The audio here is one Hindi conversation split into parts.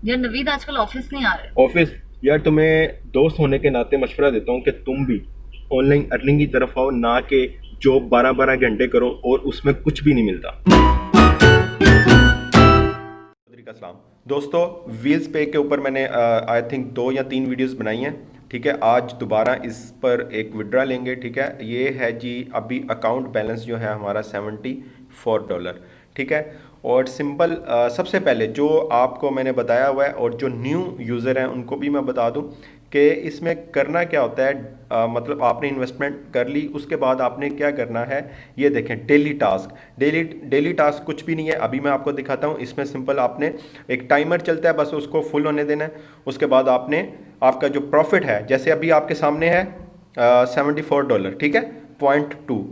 यार नवीद आजकल ऑफिस नहीं आ रहे। ऑफिस? यार तुम्हें दोस्त होने के नाते मशवरा देता हूँ कि तुम भी ऑनलाइन अर्निंग की तरफ आओ, ना कि जॉब 12-12 घंटे करो और उसमें कुछ भी नहीं मिलता। का सलाम दोस्तों, व्हील्स पे के ऊपर मैंने आई थिंक 2 या 3 वीडियोस बनाई हैं। ठीक है, आज दोबारा इस पर एक विड्रा लेंगे। ठीक है, ये है जी, अभी अकाउंट बैलेंस जो है हमारा $74। ठीक है, और सिंपल सबसे पहले जो आपको मैंने बताया हुआ है और जो न्यू यूज़र हैं उनको भी मैं बता दूं कि इसमें करना क्या होता है। मतलब आपने इन्वेस्टमेंट कर ली, उसके बाद आपने क्या करना है, ये देखें daily task. Daily daily task कुछ भी नहीं है, अभी मैं आपको दिखाता हूँ। इसमें सिंपल आपने एक टाइमर चलता है, बस उसको फुल होने देना है। उसके बाद आपने आपका जो प्रॉफिट है, जैसे अभी आपके सामने है $74। ठीक है, 0.2।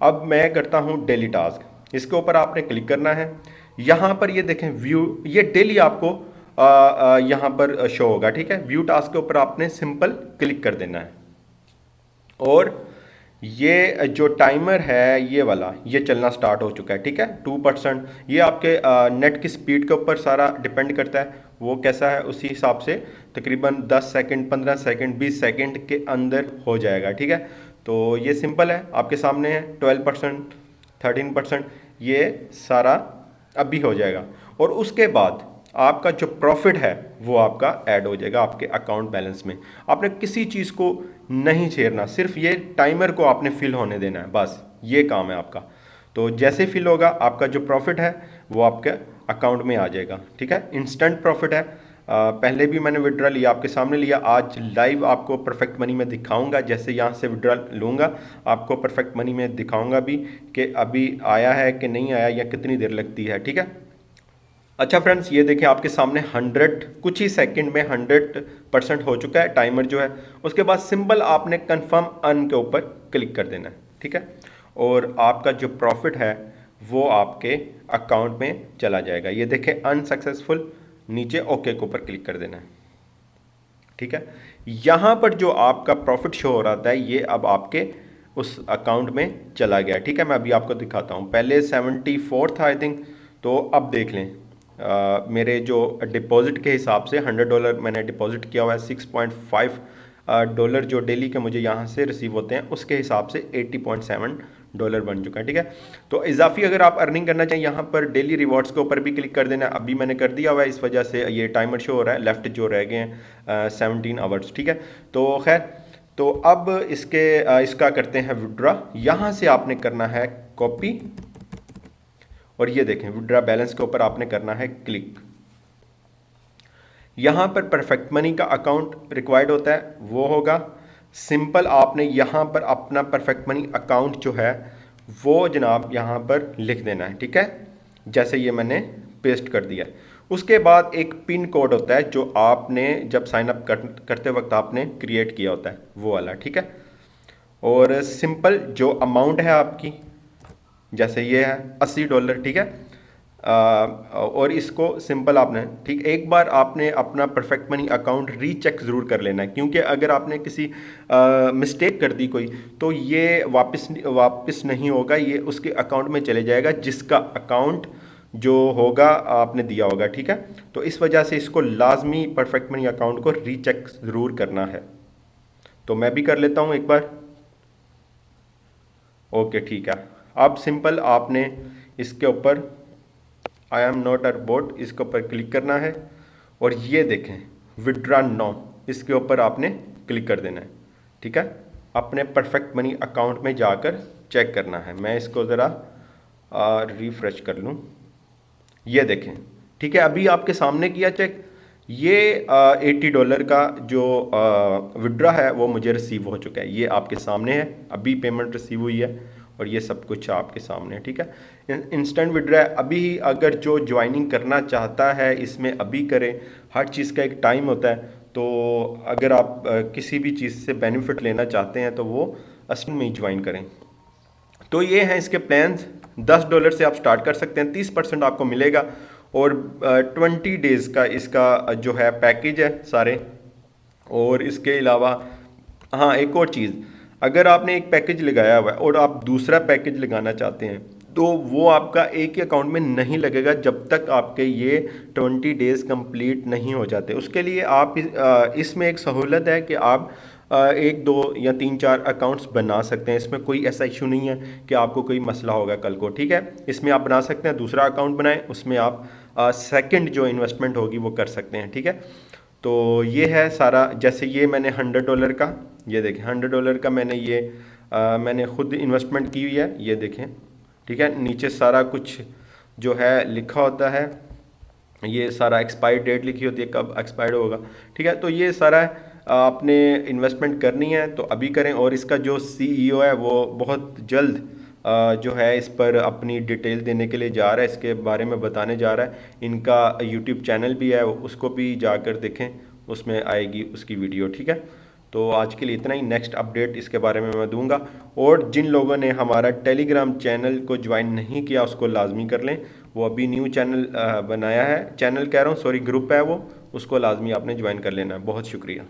अब मैं करता हूँ डेली टास्क, इसके ऊपर आपने क्लिक करना है। यहाँ पर ये देखें व्यू, ये डेली आपको यहाँ पर शो होगा। ठीक है, व्यू टास्क के ऊपर आपने सिंपल क्लिक कर देना है और ये जो टाइमर है ये वाला, ये चलना स्टार्ट हो चुका है। ठीक है, 2%। ये आपके नेट की स्पीड के ऊपर सारा डिपेंड करता है, वो कैसा है उसी हिसाब से तकरीबन 10 सेकंड, 15 सेकंड, 20 सेकंड के अंदर हो जाएगा। ठीक है, तो ये सिंपल है, आपके सामने है 12%, 13%, ये सारा अभी हो जाएगा। और उसके बाद आपका जो प्रॉफिट है वो आपका ऐड हो जाएगा आपके अकाउंट बैलेंस में। आपने किसी चीज़ को नहीं छेड़ना, सिर्फ ये टाइमर को आपने फिल होने देना है, बस ये काम है आपका। तो जैसे फिल होगा आपका जो प्रॉफिट है वो आपके अकाउंट में आ जाएगा। ठीक है, इंस्टेंट प्रॉफिट है। पहले भी मैंने विड्रा लिया, आपके सामने लिया, आज लाइव आपको परफेक्ट मनी में दिखाऊंगा। जैसे यहाँ से विड्रा लूँगा आपको परफेक्ट मनी में दिखाऊंगा भी कि अभी आया है कि नहीं आया या कितनी देर लगती है। ठीक है, अच्छा फ्रेंड्स, ये देखें आपके सामने 100 कुछ ही सेकंड में 100% हो चुका है टाइमर जो है। उसके बाद सिंपल आपने कंफर्म अर्न के ऊपर क्लिक कर देना है। ठीक है, और आपका जो प्रॉफिट है वो आपके अकाउंट में चला जाएगा। ये देखें अनसक्सेसफुल, नीचे ओके के ऊपर क्लिक कर देना है। ठीक है, यहाँ पर जो आपका प्रॉफिट शो हो रहा था ये अब आपके उस अकाउंट में चला गया। ठीक है, मैं अभी आपको दिखाता हूँ। पहले 74 था आई थिंक, तो अब देख लें। मेरे जो डिपॉजिट के हिसाब से $100 मैंने डिपॉजिट किया हुआ है, $6.5 जो डेली के मुझे यहाँ से रिसीव होते हैं उसके हिसाब से $80.7 बन चुका है। ठीक है, तो इजाफी अगर आप अर्निंग करना चाहिए यहाँ पर डेली रिवॉर्ड्स के ऊपर भी क्लिक कर देना है। अभी मैंने कर दिया हुआ है, इस वजह से ये टाइमर शो हो रहा है, लेफ्ट जो रह गए हैं 17 आवर्स। ठीक है, तो खैर, तो अब इसका करते हैं विड्रा। यहाँ से आपने करना है कॉपी और ये देखें विड्रा बैलेंस के ऊपर आपने करना है क्लिक। यहाँ पर परफेक्ट मनी का अकाउंट रिक्वायर्ड होता है, वो होगा सिंपल। आपने यहाँ पर अपना परफेक्ट मनी अकाउंट जो है वो जनाब यहाँ पर लिख देना है। ठीक है, जैसे ये मैंने पेस्ट कर दिया। उसके बाद एक पिन कोड होता है जो आपने जब साइन अप करते वक्त आपने क्रिएट किया होता है, वो वाला। ठीक है, और सिंपल जो अमाउंट है आपकी, जैसे ये है $80। ठीक है, और इसको सिंपल आपने, ठीक, एक बार आपने अपना परफेक्ट मनी अकाउंट रीचेक ज़रूर कर लेना है, क्योंकि अगर आपने किसी मिस्टेक कर दी कोई, तो ये वापस नहीं होगा, ये उसके अकाउंट में चले जाएगा जिसका अकाउंट जो होगा आपने दिया होगा। ठीक है, तो इस वजह से इसको लाजमी परफेक्ट मनी अकाउंट को रीचेक ज़रूर करना है। तो मैं भी कर लेता हूँ एक बार। ओके ठीक है, अब सिंपल आपने इसके ऊपर I am not a boat, इसके ऊपर क्लिक करना है और ये देखें विड्रा नाउ, इसके ऊपर आपने क्लिक कर देना है। ठीक है, अपने परफेक्ट मनी अकाउंट में जाकर चेक करना है। मैं इसको ज़रा रिफ्रेश कर लूँ, ये देखें। ठीक है, अभी आपके सामने किया चेक, ये $80 का जो विड्रा है वो मुझे रिसीव हो चुका है, ये आपके सामने है, अभी पेमेंट रिसीव हुई है और ये सब कुछ आपके सामने है। ठीक है, इंस्टेंट विड्रा है। अभी अगर जो ज्वाइनिंग करना चाहता है इसमें अभी करें, हर चीज़ का एक टाइम होता है। तो अगर आप किसी भी चीज़ से बेनिफिट लेना चाहते हैं तो वो असल में ही ज्वाइन करें। तो ये हैं इसके प्लान्स। $10 से आप स्टार्ट कर सकते हैं, 30% आपको मिलेगा और 20 डेज़ का इसका जो है पैकेज है सारे। और इसके अलावा हाँ, एक और चीज़, अगर आपने एक पैकेज लगाया हुआ है और आप दूसरा पैकेज लगाना चाहते हैं तो वो आपका एक ही अकाउंट में नहीं लगेगा जब तक आपके ये 20 डेज़ कंप्लीट नहीं हो जाते। उसके लिए आप इसमें एक सहूलत है कि आप एक दो या तीन चार अकाउंट्स बना सकते हैं। इसमें कोई ऐसा इशू नहीं है कि आपको कोई मसला होगा कल को, ठीक है। इसमें आप बना सकते हैं, दूसरा अकाउंट बनाएं, उसमें आप सेकंड जो इन्वेस्टमेंट होगी वो कर सकते हैं, ठीक है। तो ये है सारा। जैसे ये मैंने $100 का, ये देखें $100 का मैंने खुद इन्वेस्टमेंट की हुई है, ये देखें, ठीक है। नीचे सारा कुछ जो है लिखा होता है, ये सारा एक्सपायर डेट लिखी होती है, कब एक्सपायर्ड होगा, ठीक है। तो ये सारा आपने इन्वेस्टमेंट करनी है तो अभी करें। और इसका जो CEO है वो बहुत जल्द जो है इस पर अपनी डिटेल देने के लिए जा रहा है, इसके बारे में बताने जा रहा है। इनका यूट्यूब चैनल भी है, उसको भी जाकर देखें, उसमें आएगी उसकी वीडियो, ठीक है। तो आज के लिए इतना ही। नेक्स्ट अपडेट इसके बारे में मैं दूंगा। और जिन लोगों ने हमारा टेलीग्राम चैनल को ज्वाइन नहीं किया उसको लाजमी कर लें। वो अभी न्यू चैनल बनाया है, चैनल कह रहा हूँ, सॉरी, ग्रुप है वो, उसको लाजमी आपने ज्वाइन कर लेना है। बहुत शुक्रिया।